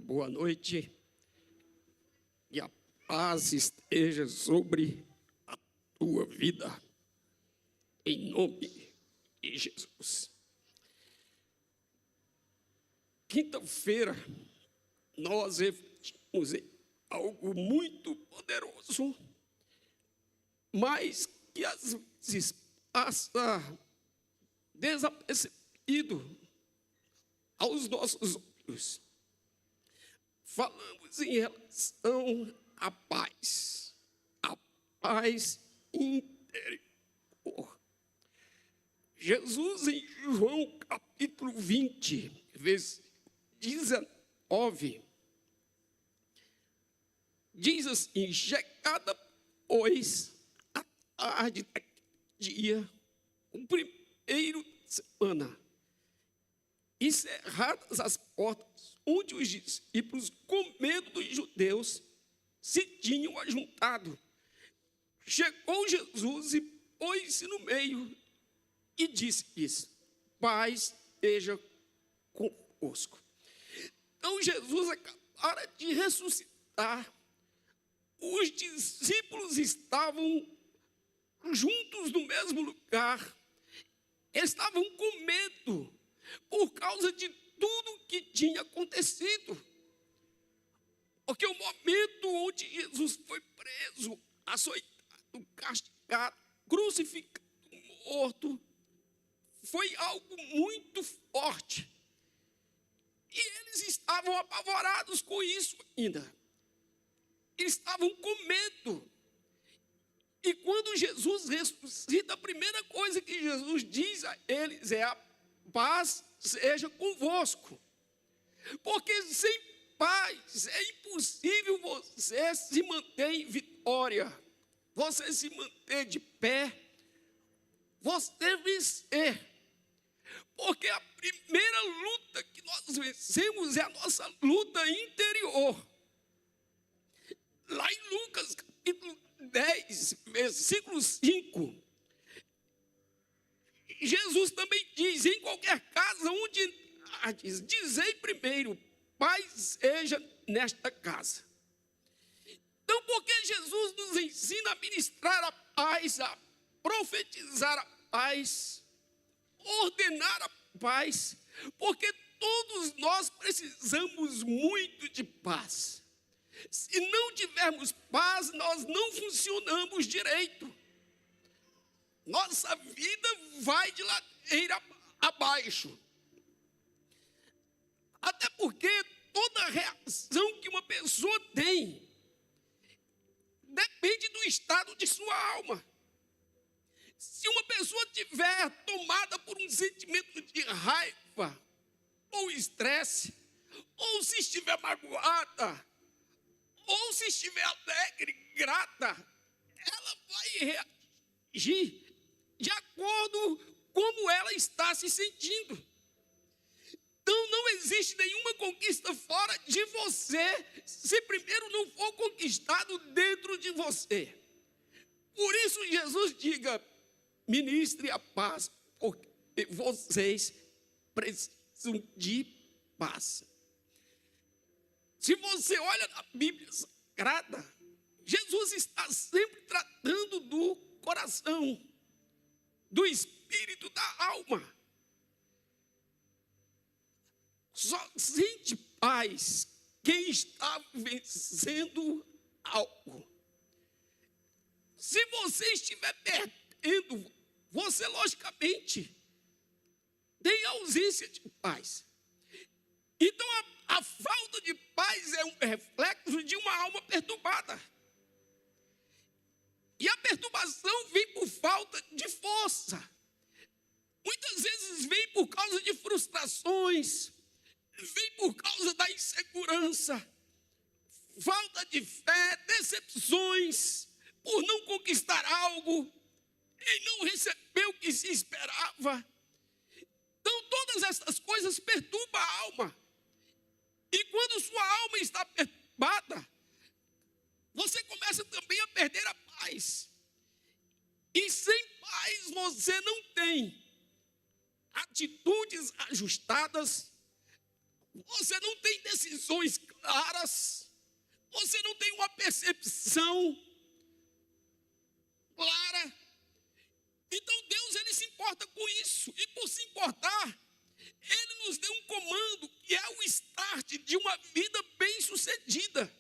boa noite, e a paz esteja sobre a tua vida, em nome de Jesus. Quinta-feira, nós refletimos em algo muito poderoso, mas que às vezes passa desapercebido aos nossos olhos. Falamos em relação à paz interior. Jesus, em João capítulo 20, versículo 19, diz assim: chegada, pois, a tarde daquele dia, o primeiro de semana, e cerradas as portas, onde os discípulos, com medo dos judeus, se tinham ajuntado, chegou Jesus e pôs-se no meio e disse-lhes: paz esteja convosco. Então Jesus acabara de ressuscitar, os discípulos estavam juntos no mesmo lugar, estavam com medo por causa de tudo que tinha acontecido. Porque o momento onde Jesus foi preso, açoitado, castigado, crucificado, morto, foi algo muito forte. E eles estavam apavorados com isso ainda. Estavam com medo. E quando Jesus ressuscita, a primeira coisa que Jesus diz a eles é: a paz seja convosco. Porque sem paz é impossível você se manter em vitória, você se manter de pé, você vencer. Porque a primeira luta que nós vencemos é a nossa luta interior. Lá em Lucas capítulo 10, versículo 5, Jesus também diz: em qualquer casa onde entrardes, dizei primeiro, paz seja nesta casa. Então, porque Jesus nos ensina a ministrar a paz, a profetizar a paz, ordenar a paz, porque todos nós precisamos muito de paz. Se não tivermos paz, nós não funcionamos direito. Nossa vida vai de ladeira abaixo. Até porque toda reação que uma pessoa tem depende do estado de sua alma. Se uma pessoa tiver tomada por um sentimento de raiva, ou estresse, ou se estiver magoada, ou se estiver alegre, grata, ela vai reagir de acordo com como ela está se sentindo. Então não existe nenhuma conquista fora de você, se primeiro não for conquistado dentro de você. Por isso Jesus diga: ministre a paz, porque vocês precisam de paz. Se você olha na Bíblia Sagrada, Jesus está sempre tratando do coração, do espírito, da alma. Só sente paz quem está vencendo algo. Se você estiver perdendo, você logicamente tem ausência de paz. Então a falta de paz é um reflexo de uma alma perturbada. E a perturbação vem por falta de força. Muitas vezes vem por causa de frustrações, vem por causa da insegurança, falta de fé, decepções, por não conquistar algo e não receber o que se esperava. Então todas essas coisas perturbam a alma. E quando sua alma está perturbada, você começa também a perder a paz. E sem paz você não tem atitudes ajustadas, você não tem decisões claras, você não tem uma percepção clara. Então Deus, ele se importa com isso, e por se importar, ele nos deu um comando que é o start de uma vida bem-sucedida.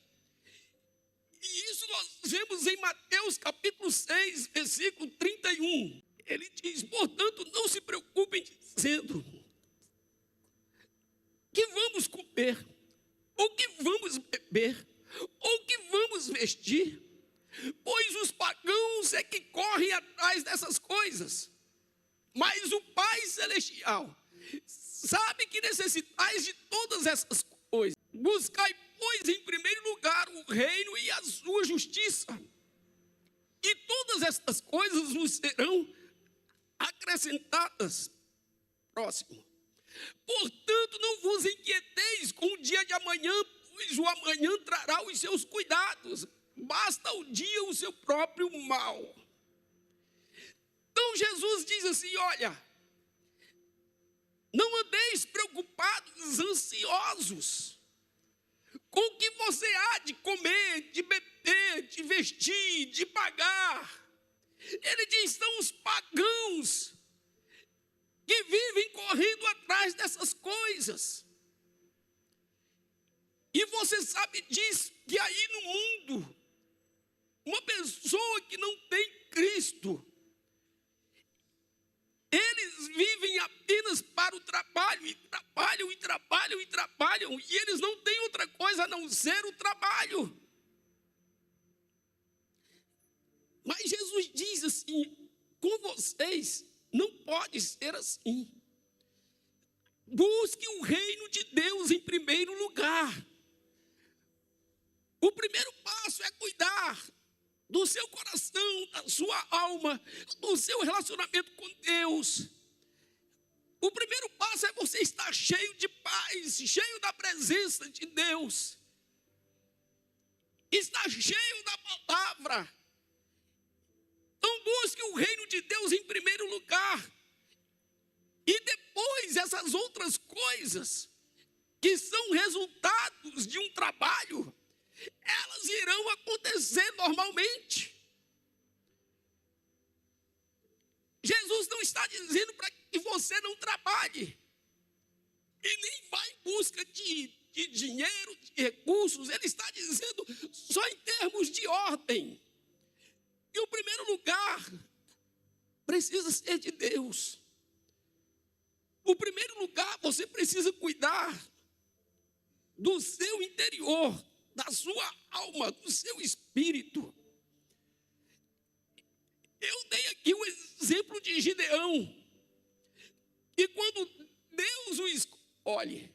E isso nós vemos em Mateus capítulo 6, versículo 31. Ele diz: portanto, não se preocupem dizendo que vamos comer, ou que vamos beber, ou que vamos vestir, pois os pagãos é que correm atrás dessas coisas. Mas o Pai Celestial sabe que necessitais de todas essas coisas. Buscai, pois, em primeiro lugar o reino e a sua justiça, e todas essas coisas vos serão acrescentadas. Próximo. Portanto, não vos inquieteis com o dia de amanhã, pois o amanhã trará os seus cuidados. Basta o dia o seu próprio mal. Então Jesus diz assim: olha, não andeis preocupados, ansiosos, com o que você há de comer, de beber, de vestir, de pagar. Ele diz: são os pagãos que vivem correndo atrás dessas coisas. E você sabe disso, que aí no mundo, uma pessoa que não tem Cristo, eles vivem apenas para o trabalho, e trabalham, e trabalham, e trabalham, e eles não têm outra coisa a não ser o trabalho. Mas Jesus diz assim: com vocês não pode ser assim. Busque o reino de Deus em primeiro lugar. O primeiro passo é cuidar do seu coração, da sua alma, do seu relacionamento com Deus. O primeiro passo é você estar cheio de paz, cheio da presença de Deus, estar cheio da palavra. Então busque o reino de Deus em primeiro lugar, e depois essas outras coisas que são resultados de um trabalho, elas irão acontecer normalmente. Jesus não está dizendo para que você não trabalhe, e nem vá em busca de dinheiro, de recursos. Ele está dizendo só em termos de ordem. E o primeiro lugar precisa ser de Deus. O primeiro lugar, você precisa cuidar do seu interior, da sua alma, do seu espírito. Eu dei aqui o exemplo de Gideão. E quando Deus o escolhe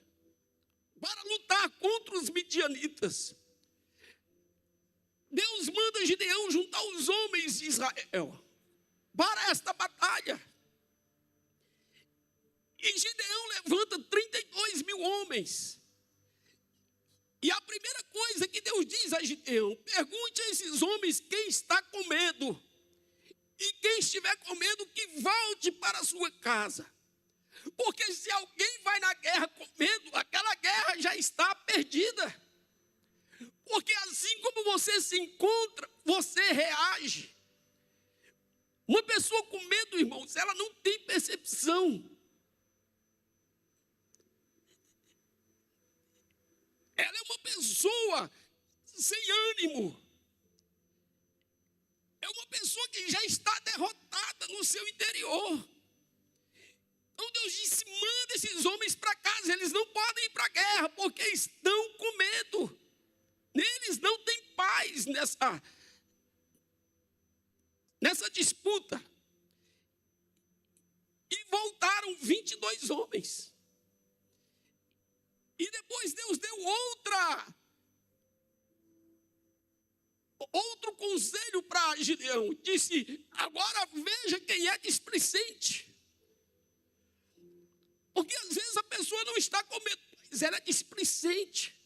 para lutar contra os midianitas, Deus manda Gideão juntar os homens de Israel para esta batalha. E Gideão levanta 32 mil homens. E a primeira coisa que Deus diz a Gideão: pergunte a esses homens quem está com medo. E quem estiver com medo, que volte para a sua casa. Porque se alguém vai na guerra com medo, aquela guerra já está perdida. Porque assim como você se encontra, você reage. Uma pessoa com medo, irmãos, ela não tem percepção. Ela é uma pessoa sem ânimo. É uma pessoa que já está derrotada no seu interior. Então Deus disse: manda esses homens para casa. Eles não podem ir para a guerra porque estão com medo. Eles não têm paz nessa disputa. E voltaram 22 homens. E depois Deus deu outro conselho para Gideão. Disse: agora veja quem é displicente. Porque às vezes a pessoa não está com medo, mas ela é displicente.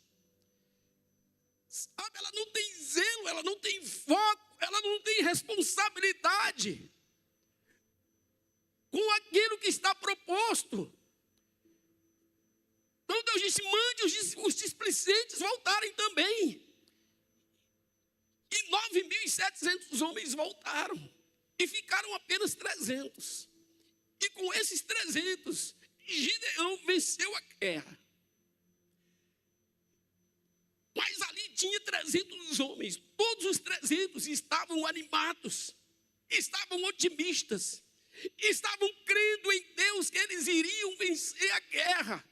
Sabe, ela não tem zelo, ela não tem foco, ela não tem responsabilidade com aquilo que está proposto. Então Deus disse: mande os displicentes voltarem também. E 9.700 homens voltaram. E ficaram apenas 300. E com esses 300, Gideão venceu a guerra. Mas ali tinha 300 homens. Todos os 300 estavam animados, estavam otimistas, estavam crendo em Deus que eles iriam vencer a guerra.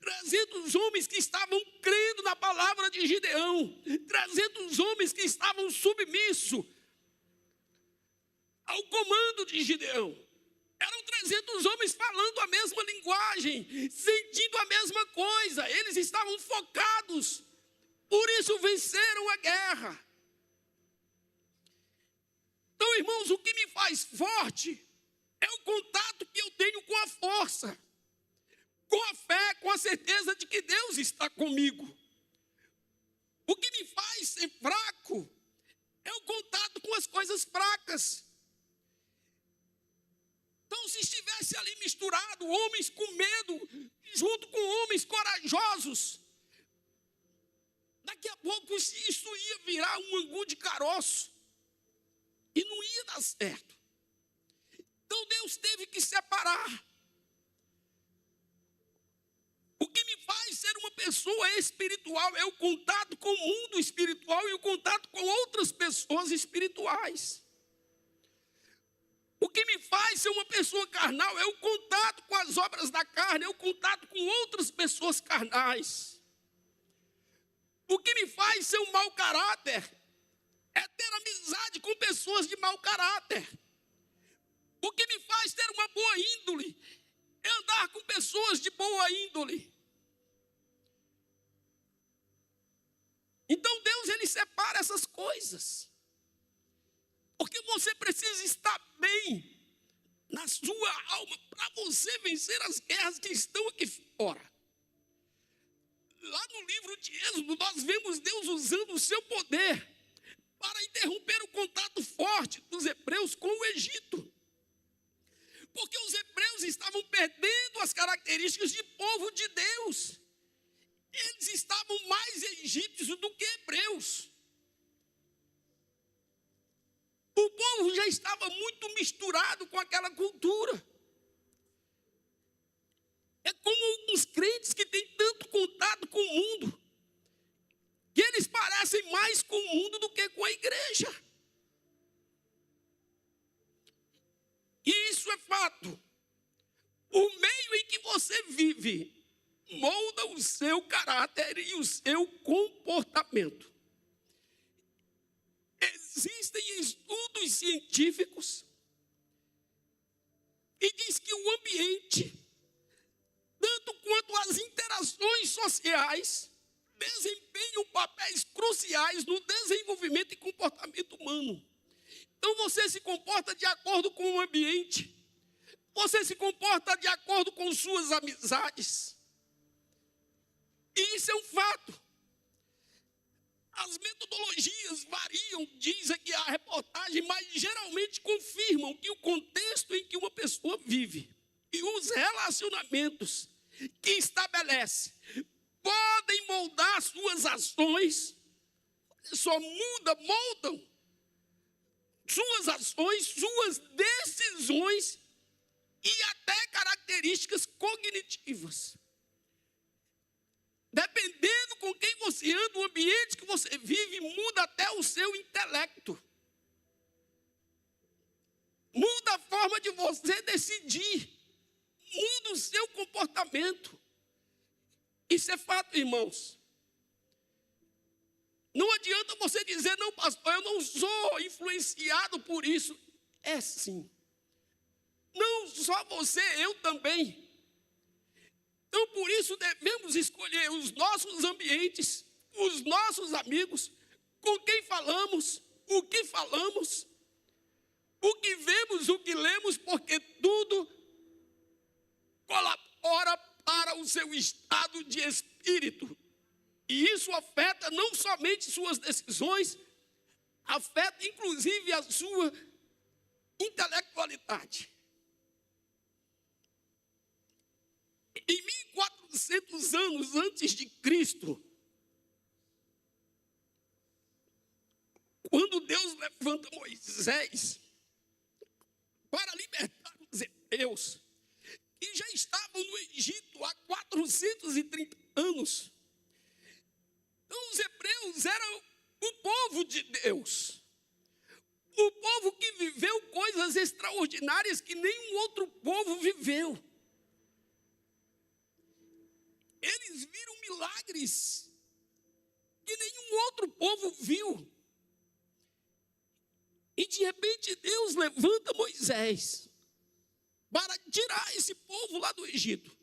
300 homens que estavam crendo na palavra de Gideão. 300 homens que estavam submissos ao comando de Gideão. Eram 300 homens falando a mesma linguagem, sentindo a mesma coisa. Eles estavam focados. Por isso venceram a guerra. Então, irmãos, o que me faz forte é o contato que eu tenho com a força, com a fé, com a certeza de que Deus está comigo. O que me faz ser fraco é o contato com as coisas fracas. Então, se estivesse ali misturado homens com medo, junto com homens corajosos, daqui a pouco isso ia virar um angu de caroço. E não ia dar certo. Então Deus teve que separar. O que me faz ser uma pessoa espiritual é o contato com o mundo espiritual e o contato com outras pessoas espirituais. O que me faz ser uma pessoa carnal é o contato com as obras da carne, é o contato com outras pessoas carnais. O que me faz ser um mau caráter é ter amizade com pessoas de mau caráter. O que me faz ter uma boa índole é andar com pessoas de boa índole. Então Deus, ele separa essas coisas. Porque você precisa estar bem na sua alma para você vencer as guerras que estão aqui fora. Lá no livro de Êxodo, nós vemos Deus usando o seu poder para interromper o contato forte dos hebreus com o Egito. Porque os hebreus estavam perdendo as características de povo de Deus. Eles estavam mais egípcios do que hebreus. O povo já estava muito misturado com aquela cultura. É como alguns crentes que têm tanto contato com o mundo, que eles parecem mais com o mundo do que com a igreja. E isso é fato. O meio em que você vive molda o seu caráter e o seu comportamento. Existem estudos científicos e diz que o ambiente, tanto quanto as interações sociais, desempenham papéis cruciais no desenvolvimento e comportamento humano. Então você se comporta de acordo com o ambiente, você se comporta de acordo com suas amizades. E isso é um fato. As metodologias variam, diz aqui a reportagem, mas geralmente confirmam que o contexto em que uma pessoa vive e os relacionamentos que estabelece podem moldar suas ações, só moldam suas ações, suas decisões e até características cognitivas. Dependendo com quem você anda, o ambiente que você vive muda até o seu intelecto. Muda a forma de você decidir. Muda o seu comportamento. Isso é fato, irmãos. Não adianta você dizer: não, pastor, eu não sou influenciado por isso. É sim. Não só você, eu também. Então, por isso, devemos escolher os nossos ambientes, os nossos amigos, com quem falamos, o que vemos, o que lemos, porque tudo colabora para o seu estado de espírito. E isso afeta não somente suas decisões, afeta inclusive a sua intelectualidade. Em 1400 anos antes de Cristo, quando Deus levanta Moisés para libertar os hebreus, que já estavam no Egito há 430 anos. Então, os hebreus eram o povo de Deus. O povo que viveu coisas extraordinárias que nenhum outro povo viveu. Eles viram milagres que nenhum outro povo viu. E de repente Deus levanta Moisés para tirar esse povo lá do Egito.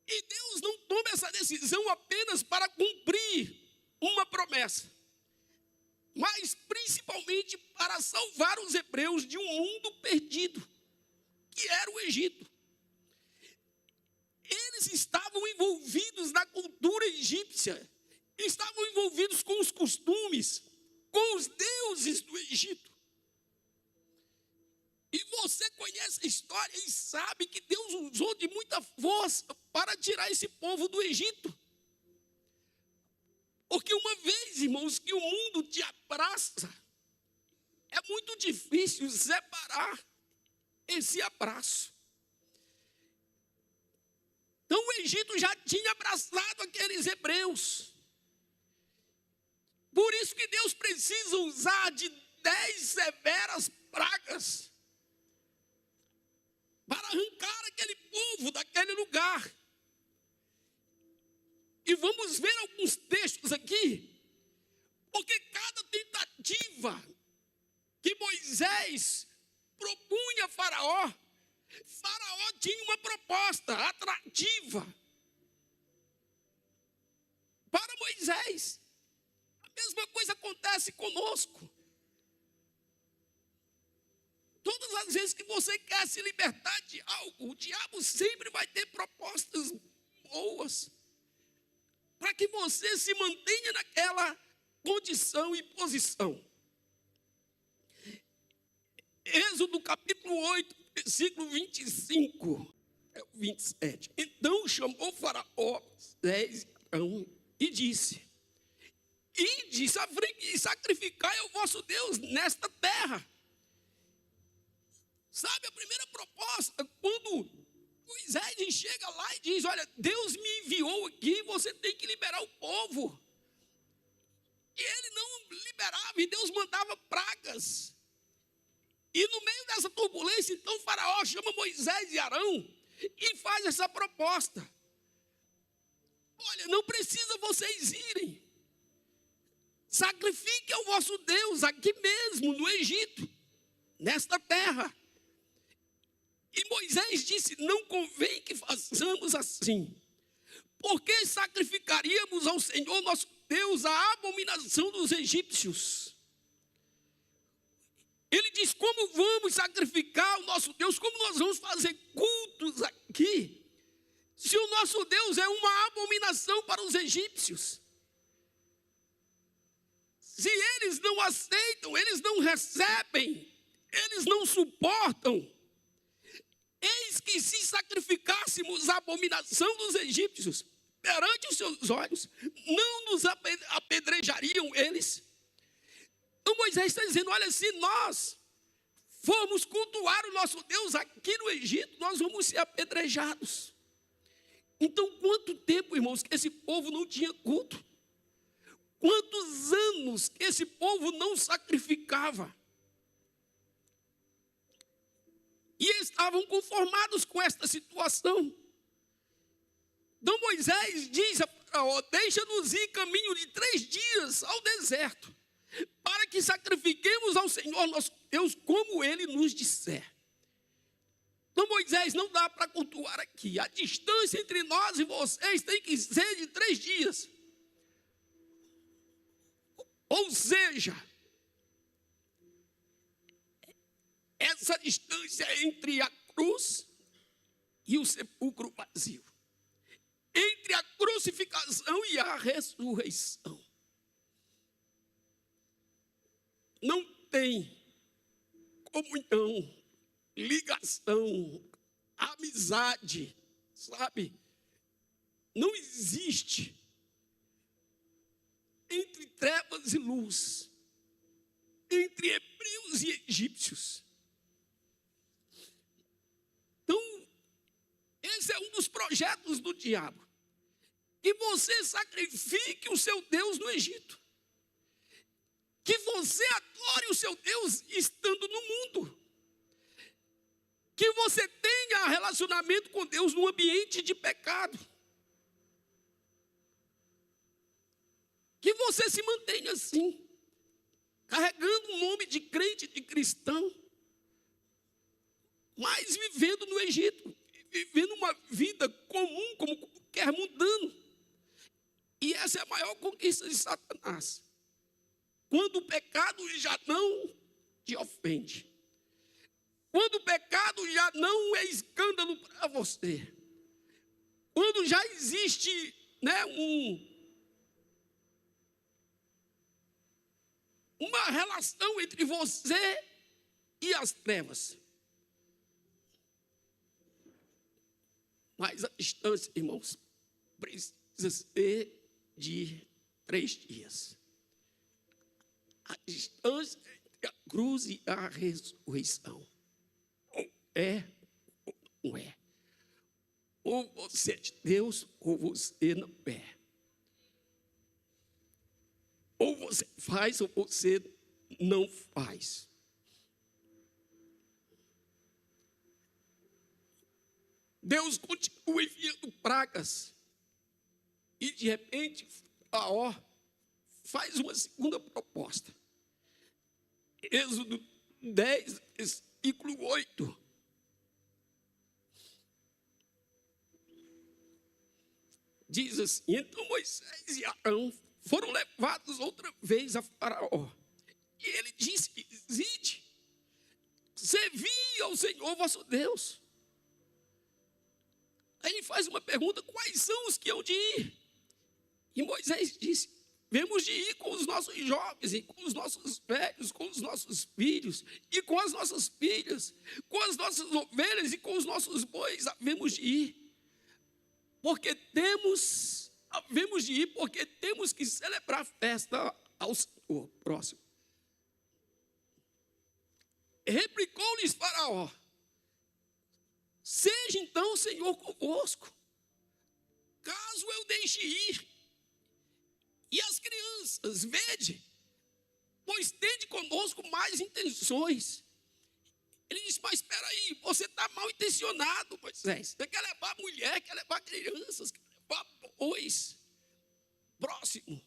E Deus não toma essa decisão apenas para cumprir uma promessa, mas principalmente para salvar os hebreus de um mundo perdido, que era o Egito. Eles estavam envolvidos na cultura egípcia, estavam envolvidos com os costumes, com os deuses do Egito. E você conhece a história e sabe que Deus usou de muita força para tirar esse povo do Egito. Porque uma vez, irmãos, que o mundo te abraça, é muito difícil separar esse abraço. Então o Egito já tinha abraçado aqueles hebreus. Por isso que Deus precisa usar de 10 severas pragas para arrancar aquele povo daquele lugar. E vamos ver alguns textos aqui, porque cada tentativa que Moisés propunha a Faraó, Faraó tinha uma proposta atrativa para Moisés. A mesma coisa acontece conosco. Todas as vezes que você quer se libertar de algo, o diabo sempre vai ter propostas boas para que você se mantenha naquela condição e posição. Êxodo capítulo 8, versículo 25 ao 27. Então chamou Faraó, Moisés e Arão e disse: ide e sacrificai ao vosso Deus nesta terra. Sabe, a primeira proposta, quando Moisés chega lá e diz: olha, Deus me enviou aqui, você tem que liberar o povo. E ele não liberava, e Deus mandava pragas. E no meio dessa turbulência, então, Faraó chama Moisés e Arão e faz essa proposta. Olha, não precisa vocês irem. Sacrifique ao vosso Deus aqui mesmo, no Egito, nesta terra. E Moisés disse: não convém que façamos assim, porque sacrificaríamos ao Senhor nosso Deus a abominação dos egípcios. Ele diz: como vamos sacrificar ao nosso Deus, como nós vamos fazer cultos aqui, se o nosso Deus é uma abominação para os egípcios? Se eles não aceitam, eles não recebem, eles não suportam, eis que se sacrificássemos a abominação dos egípcios perante os seus olhos, não nos apedrejariam eles? Então Moisés está dizendo: olha, se nós formos cultuar o nosso Deus aqui no Egito, nós vamos ser apedrejados. Então quanto tempo, irmãos, que esse povo não tinha culto? Quantos anos que esse povo não sacrificava? E estavam conformados com esta situação. Então Moisés diz a Faraó: deixa-nos ir caminho de 3 dias ao deserto, para que sacrifiquemos ao Senhor nosso Deus como Ele nos disser. Então Moisés, não dá para cultuar aqui. A distância entre nós e vocês tem que ser de 3 dias. Ou seja, essa distância entre a cruz e o sepulcro vazio, entre a crucificação e a ressurreição, não tem comunhão, ligação, a amizade, sabe? Não existe entre trevas e luz, entre hebreus e egípcios. Então, esse é um dos projetos do diabo. Que você sacrifique o seu Deus no Egito. Que você adore o seu Deus estando no mundo. Que você tenha relacionamento com Deus num ambiente de pecado. Que você se mantenha assim, carregando o nome de crente, de cristão, mas vivendo no Egito, vivendo uma vida comum como qualquer mundano. E essa é a maior conquista de Satanás. Quando o pecado já não te ofende. Quando o pecado já não é escândalo para você. Quando já existe, uma relação entre você e as trevas. Mas a distância, irmãos, precisa ser de 3 dias. A distância entre a cruz e a ressurreição. Ou é ou não é. Ou você é de Deus ou você não é. Ou você faz ou você não faz. Deus continua enviando pragas. E de repente, Faraó faz uma segunda proposta. Êxodo 10, versículo 8. Diz assim: então Moisés e Arão foram levados outra vez a Faraó. E ele disse: ide, servi ao Senhor vosso Deus. Aí ele faz uma pergunta: quais são os que hão de ir? E Moisés disse: vemos de ir com os nossos jovens, e com os nossos velhos, com os nossos filhos, e com as nossas filhas, com as nossas ovelhas e com os nossos bois, havemos de ir. Havemos de ir porque temos que celebrar a festa ao Senhor. Próximo. Replicou-lhes Faraó: seja então o Senhor convosco, caso eu deixe ir. E as crianças, vede, pois tende conosco mais intenções. Ele disse: mas espera aí, você está mal intencionado, Moisés. Você quer levar mulher, quer levar crianças, quer levar bois. Próximo.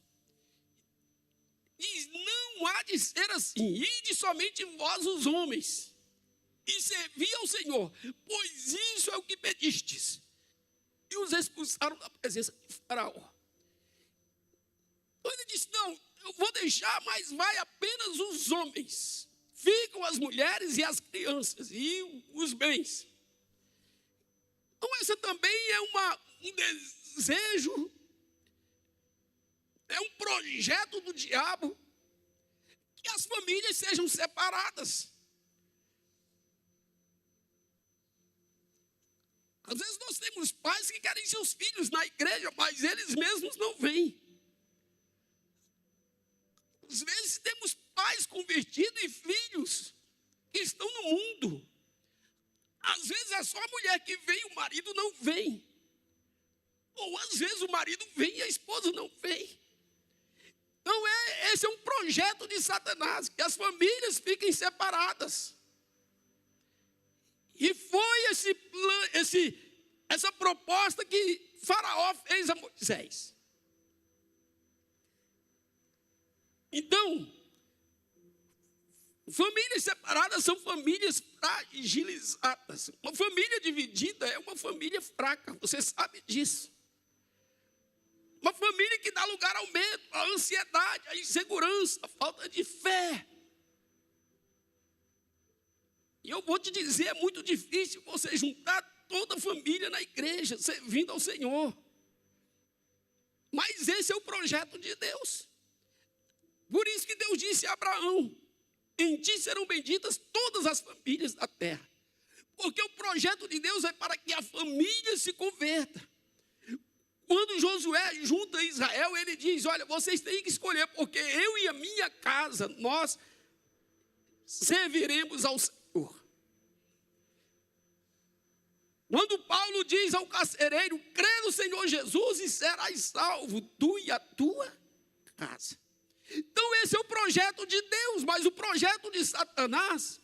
Diz: não há de ser assim. Ide somente vós os homens e servi ao Senhor, pois isso é o que pedistes. E os expulsaram da presença de Faraó. Então ele disse: não, eu vou deixar, mas vai apenas os homens. Ficam as mulheres e as crianças e os bens. Então essa também é um desejo, é um projeto do diabo, que as famílias sejam separadas. Às vezes nós temos pais que querem seus filhos na igreja, mas eles mesmos não vêm. Às vezes temos pais convertidos e filhos que estão no mundo. Às vezes é só a mulher que vem, o marido não vem. Ou às vezes o marido vem e a esposa não vem. Então esse é um projeto de Satanás, que as famílias fiquem separadas. E foi essa proposta que Faraó fez a Moisés. Então, famílias separadas são famílias fragilizadas. Uma família dividida é uma família fraca, você sabe disso. Uma família que dá lugar ao medo, à ansiedade, à insegurança, à falta de fé. E eu vou te dizer, é muito difícil você juntar toda a família na igreja, servindo ao Senhor. Mas esse é o projeto de Deus. Por isso que Deus disse a Abraão: em ti serão benditas todas as famílias da terra. Porque o projeto de Deus é para que a família se converta. Quando Josué junta Israel, ele diz: olha, vocês têm que escolher, porque eu e a minha casa, nós serviremos ao Senhor. Quando Paulo diz ao carcereiro: crê no Senhor Jesus e serás salvo, tu e a tua casa. Então esse é o projeto de Deus, mas o projeto de Satanás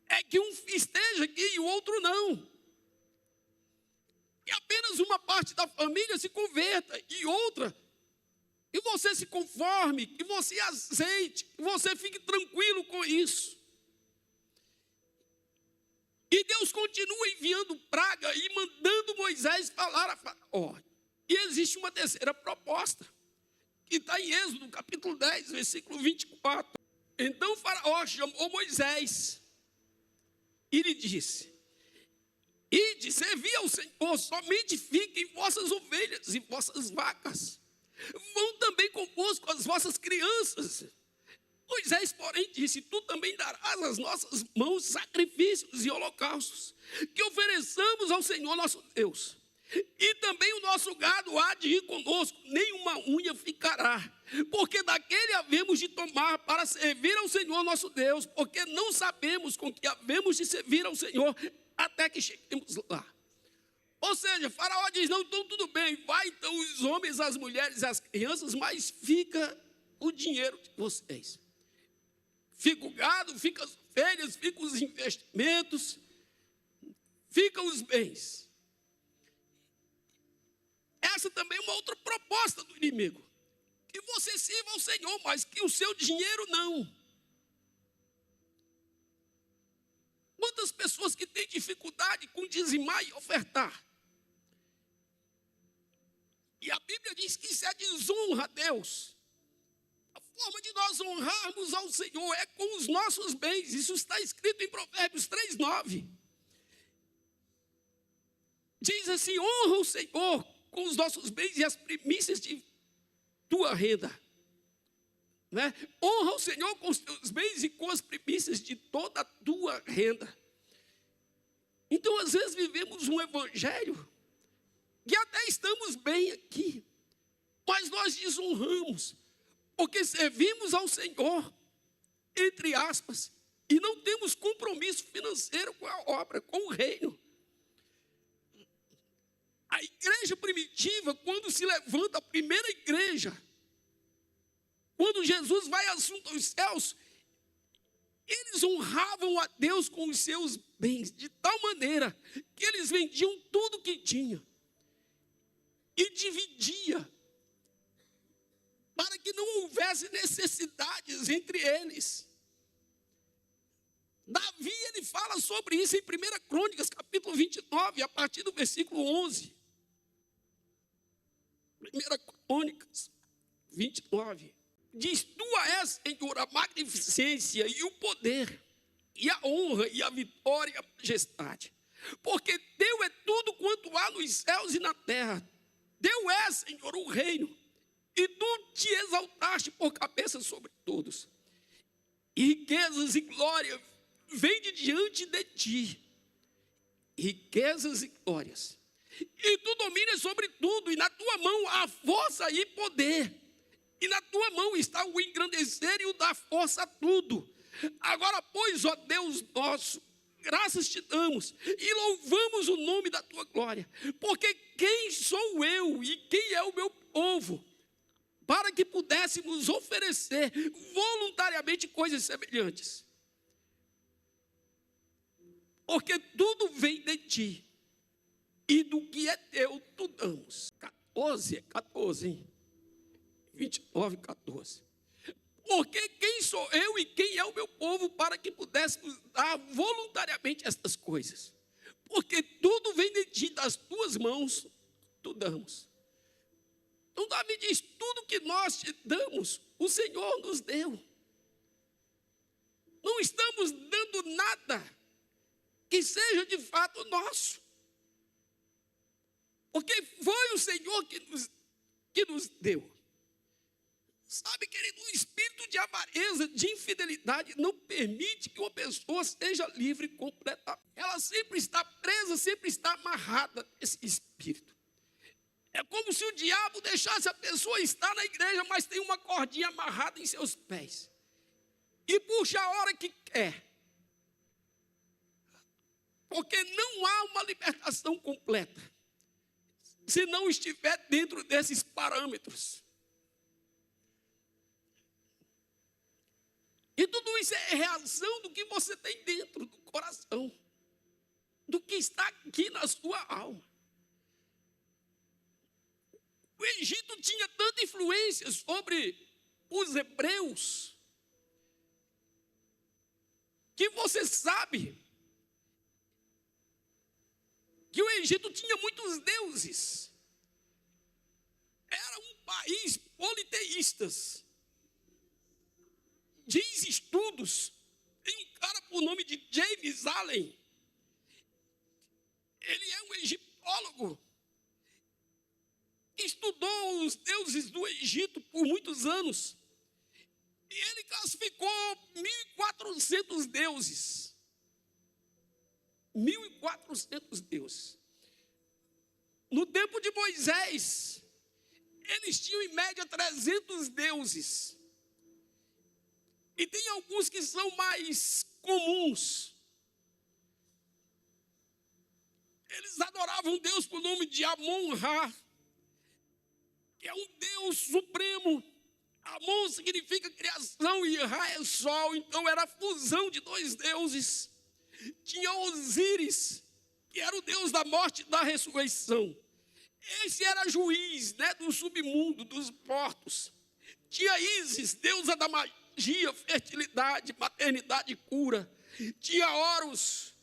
é que um esteja aqui e o outro não. Que apenas uma parte da família se converta e outra, que você se conforme, que você aceite, que você fique tranquilo com isso. E Deus continua enviando praga e mandando Moisés falar a Faraó. E existe uma terceira proposta, que está em Êxodo, capítulo 10, versículo 24. Então Faraó chamou Moisés e lhe disse: ide, servi ao Senhor, somente fiquem vossas ovelhas e vossas vacas. Vão também convosco as vossas crianças. Moisés, porém, disse: tu também darás às nossas mãos sacrifícios e holocaustos, que ofereçamos ao Senhor nosso Deus. E também o nosso gado há de ir conosco, nenhuma unha ficará, porque daquele havemos de tomar para servir ao Senhor nosso Deus, porque não sabemos com que havemos de servir ao Senhor até que cheguemos lá. Ou seja, Faraó diz: não, então tudo bem, vai então os homens, as mulheres e as crianças, mas fica o dinheiro de vocês. Fica o gado, fica as ovelhas, fica os investimentos, fica os bens. Essa também é uma outra proposta do inimigo. Que você sirva ao Senhor, mas que o seu dinheiro não. Quantas pessoas que têm dificuldade com dizimar e ofertar? E a Bíblia diz que isso é desonra a Deus. A forma de nós honrarmos ao Senhor é com os nossos bens. Isso está escrito em Provérbios 3:9. Diz assim: honra o Senhor com os nossos bens e as primícias de tua renda. Né? Honra o Senhor com os teus bens e com as primícias de toda a tua renda. Então, às vezes, vivemos um evangelho que até estamos bem aqui, mas nós desonramos, porque servimos ao Senhor, entre aspas, e não temos compromisso financeiro com a obra, com o reino. A igreja primitiva, quando se levanta a primeira igreja, quando Jesus vai assunto aos céus, eles honravam a Deus com os seus bens, de tal maneira que eles vendiam tudo que tinham e dividia, para que não houvesse necessidades entre eles. Davi, ele fala sobre isso em 1 Crônicas, capítulo 29, a partir do versículo 11. 1 Crônicas 29. Diz: tua és, Senhor, a magnificência e o poder, e a honra, e a vitória, e a majestade. Porque teu é tudo quanto há nos céus e na terra. Teu é, Senhor, o reino, e tu te exaltaste por cabeça sobre todos. E riquezas e glória vêm de diante de ti. Riquezas e glórias. E tu dominas sobre tudo, e na tua mão há força e poder. E na tua mão está o engrandecer e o dar força a tudo. Agora, pois, ó Deus nosso, graças te damos e louvamos o nome da tua glória. Porque quem sou eu e quem é o meu povo, para que pudéssemos oferecer voluntariamente coisas semelhantes? Porque tudo vem de ti, e do que é teu, tu damos. 14, hein? 29, 14. Porque quem sou eu e quem é o meu povo para que pudéssemos dar voluntariamente estas coisas? Porque tudo vem de ti, das tuas mãos, tu damos. Então Davi diz: tudo que nós te damos, o Senhor nos deu. Não estamos dando nada que seja de fato nosso. Porque foi o Senhor que nos deu. Sabe, querido, o Espírito sentimento de avareza, de infidelidade, não permite que uma pessoa seja livre completamente. Ela sempre está presa, sempre está amarrada nesse espírito. É como se o diabo deixasse a pessoa estar na igreja, mas tem uma cordinha amarrada em seus pés. E puxa a hora que quer. Porque não há uma libertação completa se não estiver dentro desses parâmetros. E tudo isso é reação do que você tem dentro do coração, do que está aqui na sua alma. O Egito tinha tanta influência sobre os hebreus, que você sabe que o Egito tinha muitos deuses. Era um país politeístas. Diz estudos, tem um cara por nome de James Allen, ele é um egiptólogo, estudou os deuses do Egito por muitos anos, e ele classificou 1.400 deuses. 1.400 deuses. No tempo de Moisés, eles tinham em média 300 deuses. E tem alguns que são mais comuns. Eles adoravam um Deus por nome de Amon-Ra, que é um Deus supremo. Amon significa criação e Ra é sol, então era a fusão de dois deuses. Tinha Osíris, que era o Deus da morte e da ressurreição. Esse era juiz, do submundo, dos mortos. Tinha Ísis, deusa da magia, fertilidade, maternidade e cura. Tinha Horus,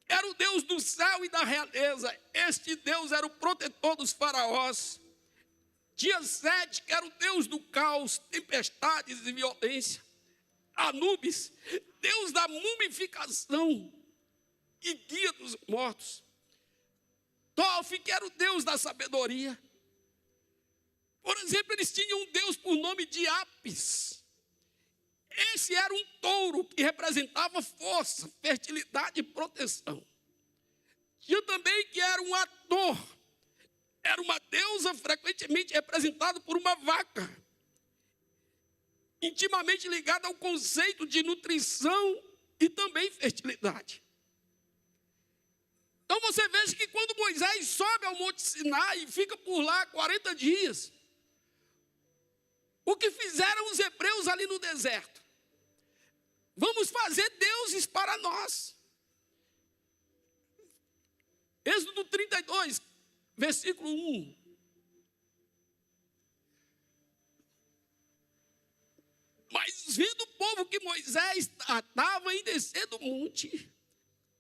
era o Deus do céu e da realeza. Este Deus era o protetor dos faraós. Tinha Sete, que era o Deus do caos, tempestades e violência. Anubis, Deus da mumificação e guia dos mortos. Tof, que era o Deus da sabedoria. Por exemplo, eles tinham um Deus por nome de Apis. Esse era um touro que representava força, fertilidade e proteção. Tinha também que era um Ator. Era uma deusa frequentemente representada por uma vaca, intimamente ligada ao conceito de nutrição e também fertilidade. Então você veja que quando Moisés sobe ao Monte Sinai e fica por lá 40 dias, o que fizeram os hebreus ali no deserto? Vamos fazer deuses para nós. Êxodo 32, versículo 1. Mas vendo o povo que Moisés estava em descer do monte,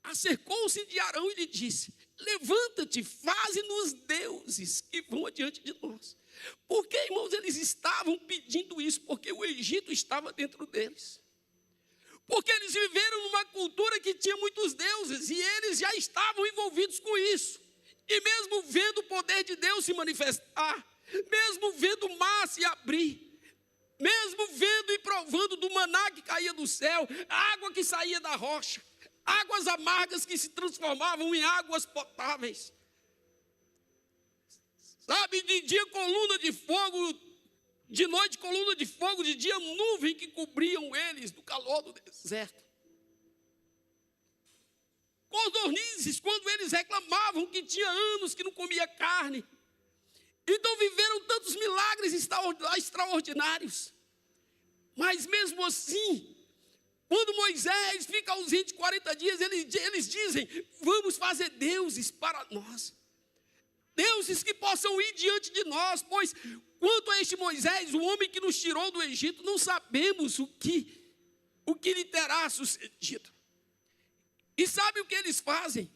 acercou-se de Arão e lhe disse: levanta-te, faze-nos deuses que vão adiante de nós. Porque, irmãos, eles estavam pedindo isso porque o Egito estava dentro deles. Porque eles viveram numa cultura que tinha muitos deuses e eles já estavam envolvidos com isso. E mesmo vendo o poder de Deus se manifestar, mesmo vendo o mar se abrir, mesmo vendo e provando do maná que caía do céu, a água que saía da rocha, águas amargas que se transformavam em águas potáveis. Sabe, de dia coluna de fogo, de noite coluna de fogo, de dia nuvem que cobriam eles do calor do deserto. Codornizes, quando eles reclamavam que tinha anos que não comia carne. Então viveram tantos milagres extraordinários. Mas mesmo assim, quando Moisés fica ausente 40 dias, eles dizem: vamos fazer deuses para nós. Deuses que possam ir diante de nós, pois quanto a este Moisés, o homem que nos tirou do Egito, não sabemos o que lhe terá sucedido. E sabe o que eles fazem?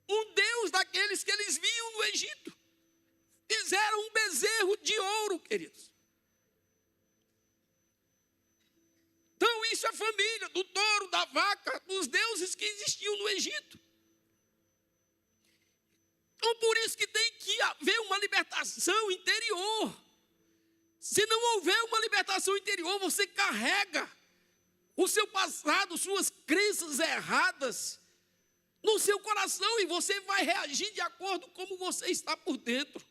Um Deus daqueles que eles viam no Egito. Fizeram um bezerro de ouro, queridos. Então isso é família do touro, da vaca, dos deuses que existiam no Egito. Então por isso que tem que haver uma libertação interior. Se não houver uma libertação interior, você carrega o seu passado, suas crenças erradas no seu coração e você vai reagir de acordo com como você está por dentro.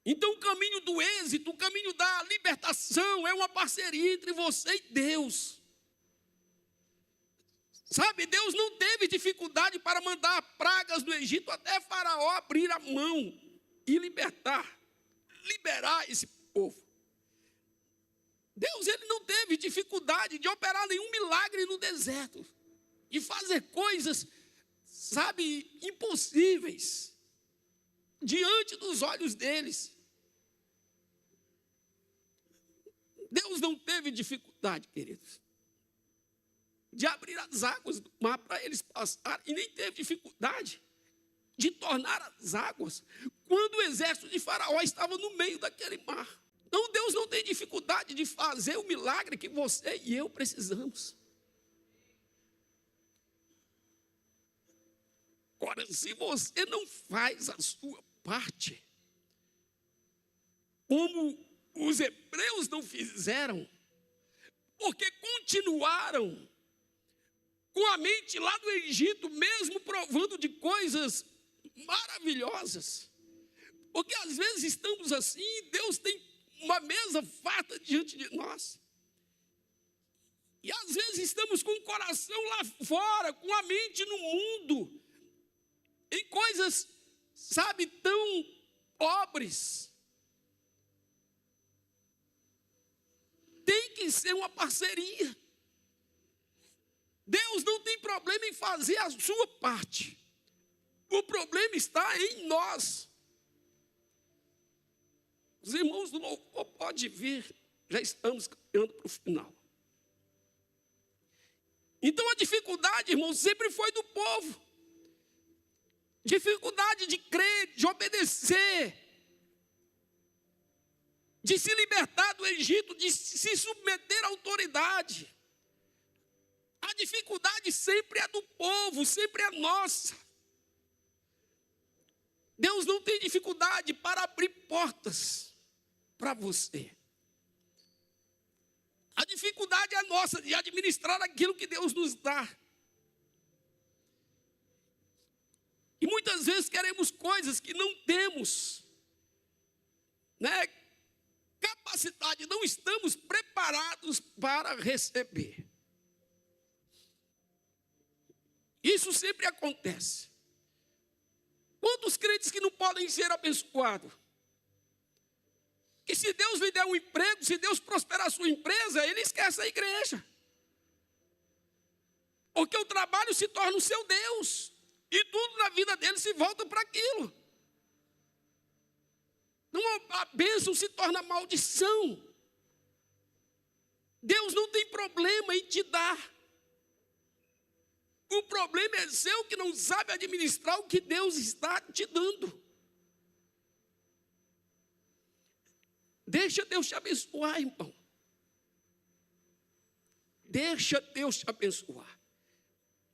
Então o caminho do êxito, o caminho da libertação é uma parceria entre você e Deus. Sabe, Deus não teve dificuldade para mandar pragas no Egito até Faraó abrir a mão e liberar esse povo. Deus, ele não teve dificuldade de operar nenhum milagre no deserto, de fazer coisas, sabe, impossíveis, diante dos olhos deles. Deus não teve dificuldade, queridos, de abrir as águas do mar para eles passarem, e nem teve dificuldade de tornar as águas quando o exército de Faraó estava no meio daquele mar. Então Deus não tem dificuldade de fazer o milagre que você e eu precisamos. Agora, se você não faz a sua parte, como os hebreus não fizeram, porque continuaram com a mente lá do Egito, mesmo provando de coisas maravilhosas. Porque às vezes estamos assim, Deus tem uma mesa farta diante de nós. E às vezes estamos com o coração lá fora, com a mente no mundo, em coisas, sabe, tão pobres. Tem que ser uma parceria. Deus não tem problema em fazer a sua parte. O problema está em nós. Os irmãos do louvor podem vir, já estamos caminhando para o final. Então a dificuldade, irmãos, sempre foi do povo. Dificuldade de crer, de obedecer, de se libertar do Egito, de se submeter à autoridade. A dificuldade sempre é do povo, sempre é nossa. Deus não tem dificuldade para abrir portas para você. A dificuldade é nossa de administrar aquilo que Deus nos dá. E muitas vezes queremos coisas que não temos, né? Capacidade, não estamos preparados para receber. Isso sempre acontece. Quantos crentes que não podem ser abençoados? Que se Deus lhe der um emprego, se Deus prosperar a sua empresa, ele esquece a igreja. Porque o trabalho se torna o seu Deus. E tudo na vida dele se volta para aquilo. Então a bênção se torna maldição. Deus não tem problema em te dar. O problema é seu que não sabe administrar o que Deus está te dando. Deixa Deus te abençoar, irmão. Deixa Deus te abençoar.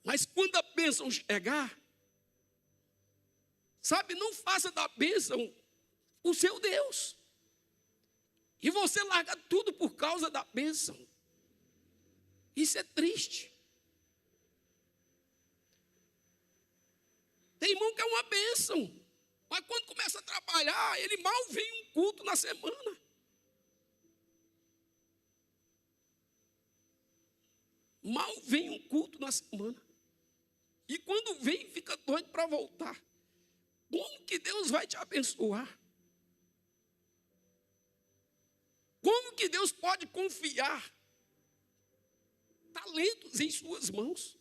Mas quando a bênção chegar, sabe, não faça da bênção o seu Deus. E você larga tudo por causa da bênção. Isso é triste. Tem irmão que é uma bênção, mas quando começa a trabalhar, ele mal vem um culto na semana. Mal vem um culto na semana. E quando vem, fica doido para voltar. Como que Deus vai te abençoar? Como que Deus pode confiar talentos em suas mãos?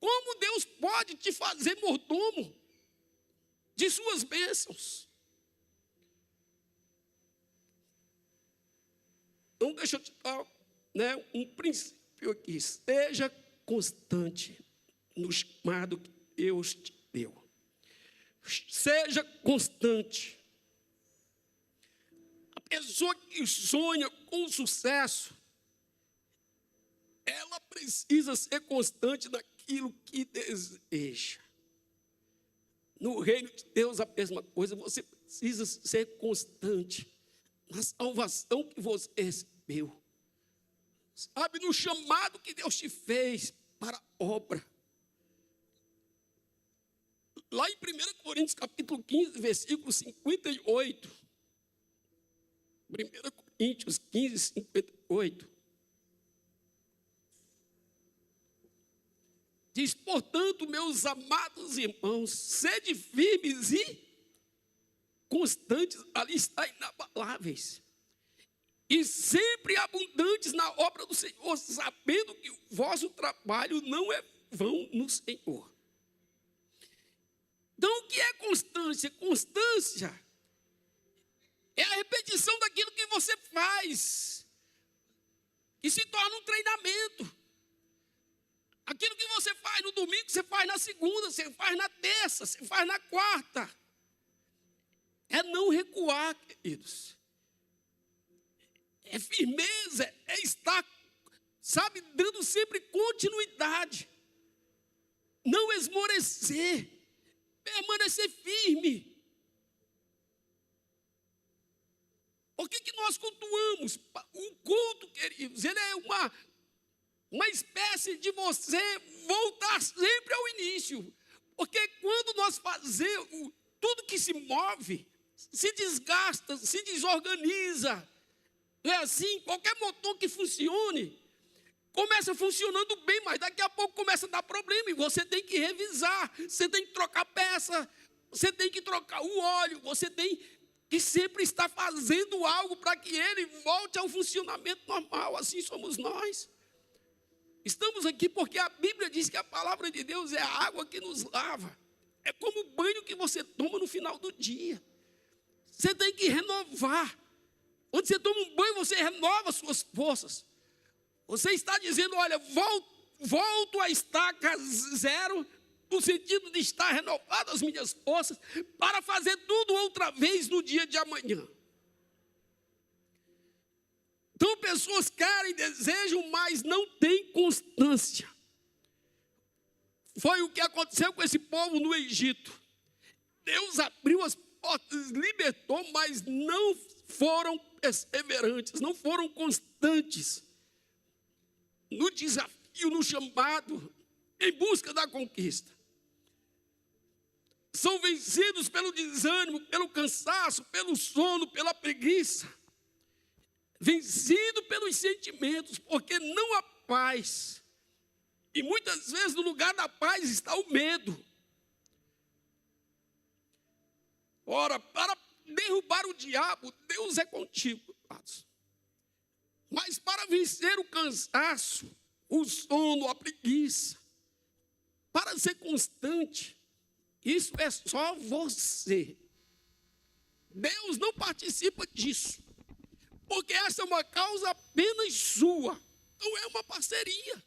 Como Deus pode te fazer mordomo de suas bênçãos? Então deixa eu te dar, um princípio aqui. Seja constante no chamado que Deus te deu. Seja constante. A pessoa que sonha com sucesso, ela precisa ser constante naquilo que deseja. No reino de Deus, a mesma coisa, você precisa ser constante na salvação que você recebeu. Sabe, no chamado que Deus te fez para a obra. Lá em 1 Coríntios capítulo 15, versículo 58. 1 Coríntios 15, 58. Diz, portanto, meus amados irmãos, sede firmes e constantes, ali está, inabaláveis, e sempre abundantes na obra do Senhor, sabendo que o vosso trabalho não é vão no Senhor. Então, o que é constância? Constância é a repetição daquilo que você faz, que se torna um treinamento. Aquilo que você faz no domingo, você faz na segunda, você faz na terça, você faz na quarta. É não recuar, queridos. É firmeza, é estar, sabe, dando sempre continuidade. Não esmorecer, permanecer firme. Por que nós cultuamos? O culto, queridos, ele é uma espécie de você voltar sempre ao início. Porque quando nós fazemos, tudo que se move, se desgasta, se desorganiza. Não é assim? Qualquer motor que funcione, começa funcionando bem, mas daqui a pouco começa a dar problema. E você tem que revisar, você tem que trocar peça, você tem que trocar o óleo, você tem que sempre estar fazendo algo para que ele volte ao funcionamento normal. Assim somos nós. Estamos aqui porque a Bíblia diz que a palavra de Deus é a água que nos lava. É como o banho que você toma no final do dia. Você tem que renovar. Quando você toma um banho, você renova suas forças. Você está dizendo, olha, volto a estaca zero, no sentido de estar renovado as minhas forças, para fazer tudo outra vez no dia de amanhã. Então, pessoas querem, desejam, mas não têm constância. Foi o que aconteceu com esse povo no Egito. Deus abriu as portas, libertou, mas não foram perseverantes, não foram constantes no desafio, no chamado, em busca da conquista. São vencidos pelo desânimo, pelo cansaço, pelo sono, pela preguiça. Vencido pelos sentimentos, porque não há paz. E muitas vezes no lugar da paz está o medo. Ora, para derrubar o diabo, Deus é contigo, amados. Mas para vencer o cansaço, o sono, a preguiça, para ser constante, isso é só você. Deus não participa disso. Porque essa é uma causa apenas sua, não é uma parceria.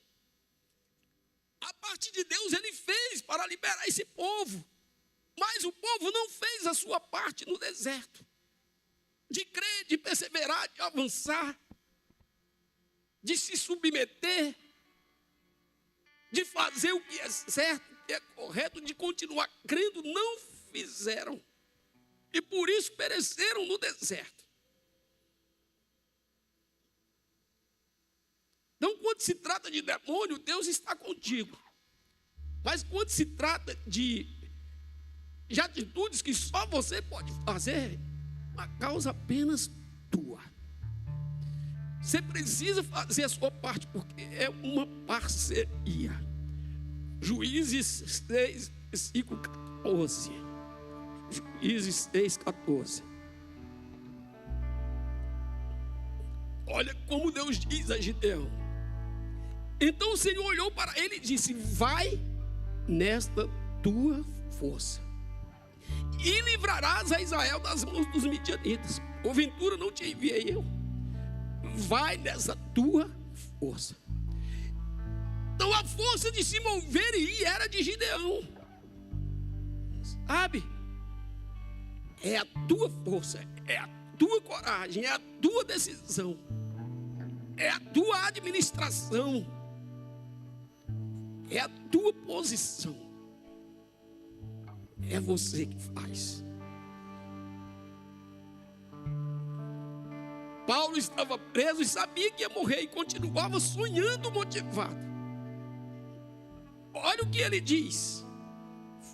A parte de Deus ele fez para liberar esse povo, mas o povo não fez a sua parte no deserto, de crer, de perseverar, de avançar, de se submeter, de fazer o que é certo, o que é correto, de continuar crendo, não fizeram. E por isso pereceram no deserto. Então, quando se trata de demônio, Deus está contigo. Mas quando se trata de atitudes que só você pode fazer, uma causa apenas tua. Você precisa fazer a sua parte, porque é uma parceria. Juízes 6, versículo 14. Juízes 6, 14. Olha como Deus diz a Gideão. Então o Senhor olhou para ele e disse, vai nesta tua força e livrarás a Israel das mãos dos midianitas. Porventura não te enviei eu? Vai nessa tua força. Então a força de se mover e ir era de Gideão. Sabe? É a tua força, é a tua coragem, é a tua decisão, é a tua administração, é a tua posição. é você que faz. Paulo estava preso e sabia que ia morrer e continuava sonhando motivado. Olha o que ele diz.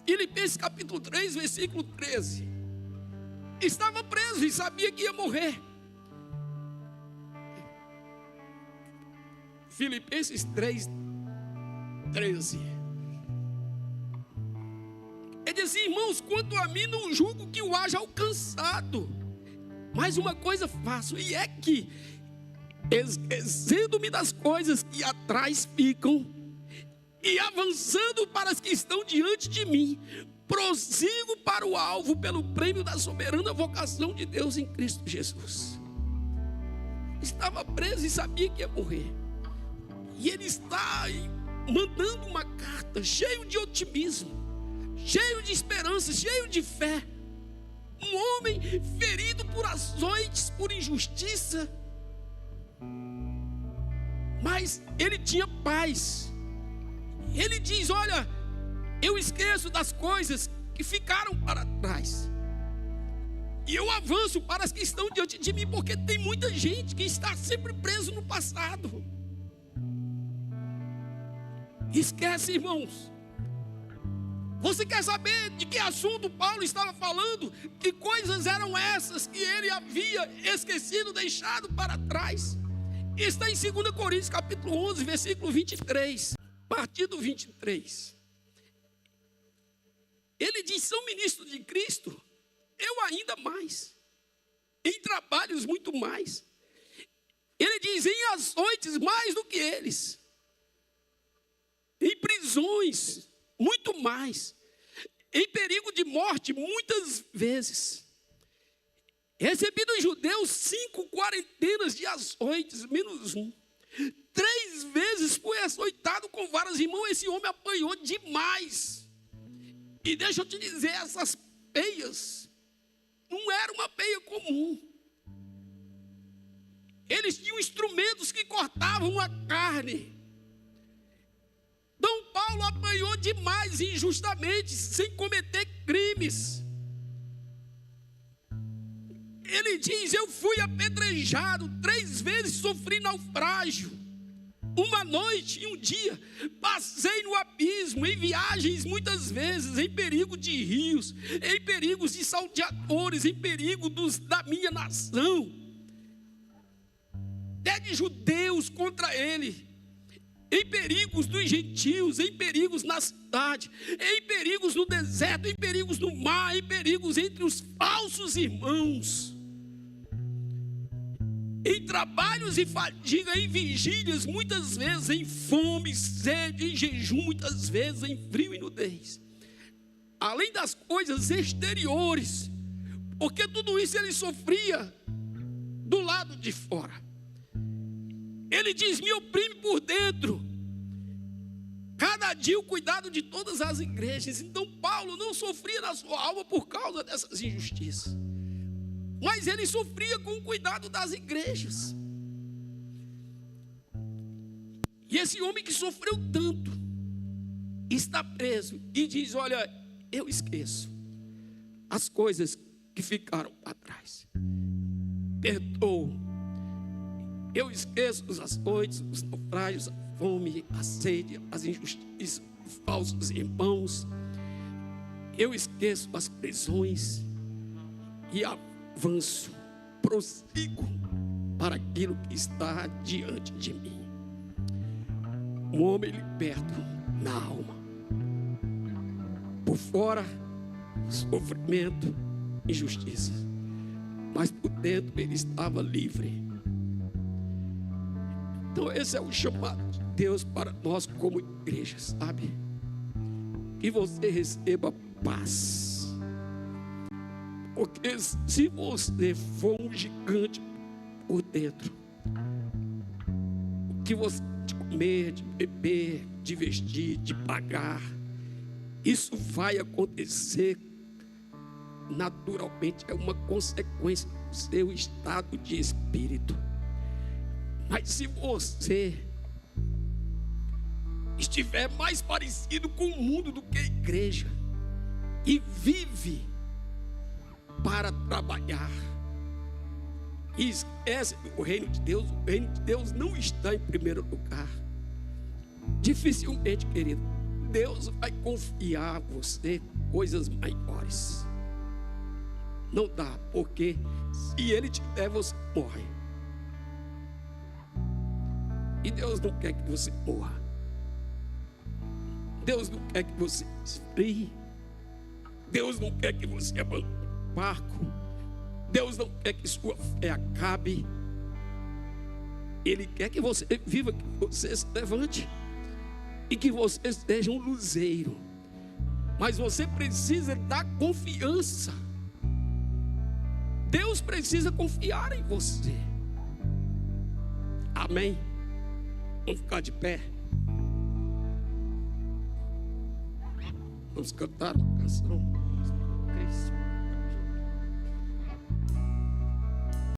Filipenses capítulo 3, versículo 13. Estava preso e sabia que ia morrer. Filipenses 3, 13. Ele diz assim: irmãos, quanto a mim não julgo que o haja alcançado, mas uma coisa faço, e é que, esquecendo-me das coisas que atrás ficam, e avançando para as que estão diante de mim, prossigo para o alvo pelo prêmio da soberana vocação de Deus em Cristo Jesus. Estava preso e sabia que ia morrer. E ele está mandando uma carta cheio de otimismo, cheio de esperança, cheio de fé. Um homem ferido por açoites, por injustiça, mas ele tinha paz. Ele diz: olha, eu esqueço das coisas que ficaram para trás, e eu avanço para as que estão diante de mim, porque tem muita gente que está sempre preso no passado. Esquece, irmãos. Você quer saber de que assunto Paulo estava falando? Que coisas eram essas que ele havia esquecido, deixado para trás? Está em 2 Coríntios capítulo 11, versículo 23. A partir do 23. Ele diz: são ministros de Cristo, eu ainda mais, em trabalhos muito mais. Ele diz: em açoites mais do que eles, em prisões muito mais, em perigo de morte muitas vezes. Recebi dos judeus 5 quarentenas de açoites, menos um. 3 vezes fui açoitado com varas. Irmão, esse homem apanhou demais. E deixa eu te dizer, essas peias não era uma peia comum. Eles tinham instrumentos que cortavam a carne. Então Paulo apanhou demais, injustamente, sem cometer crimes. Ele diz: eu fui apedrejado 3 vezes, sofri naufrágio. Uma noite e um dia passei no abismo, em viagens muitas vezes, em perigo de rios, em perigos de salteadores, em perigo da minha nação, até de judeus contra ele, em perigos dos gentios, em perigos na cidade, em perigos no deserto, em perigos no mar, em perigos entre os falsos irmãos, em trabalhos e fadiga, em vigílias, muitas vezes em fome, sede, em jejum, muitas vezes em frio e nudez. Além das coisas exteriores, porque tudo isso ele sofria do lado de fora. Ele diz: me oprime por dentro, cada dia o cuidado de todas as igrejas. Então Paulo não sofria na sua alma por causa dessas injustiças, mas ele sofria com o cuidado das igrejas. E esse homem que sofreu tanto está preso e diz: olha, eu esqueço as coisas que ficaram para trás, perdoo. Eu esqueço os açoites, os naufrágios, a fome, a sede, as injustiças, os falsos irmãos. Eu esqueço as prisões e avanço, prossigo para aquilo que está diante de mim. Um homem liberto na alma, por fora sofrimento, injustiça, mas por dentro ele estava livre. Então esse é o chamado de Deus para nós como igreja, sabe? Que você receba paz. Porque se você for um gigante por dentro, o que você de comer, de beber, de vestir, de pagar, isso vai acontecer naturalmente, é uma consequência do seu estado de espírito. Mas se você estiver mais parecido com o mundo do que a igreja, e vive para trabalhar. E esquece o reino de Deus. O reino de Deus não está em primeiro lugar. Dificilmente, querido, Deus vai confiar a você coisas maiores. Não dá, porque se Ele te der, você morre. E Deus não quer que você morra. Deus não quer que você esfrie. Deus não quer que você abandone o barco. Deus não quer que sua fé acabe. Ele quer que você viva, que você se levante e que você seja um luzeiro. Mas você precisa dar confiança. Deus precisa confiar em você. Amém? Vamos ficar de pé. Vamos cantar uma canção. Cristo.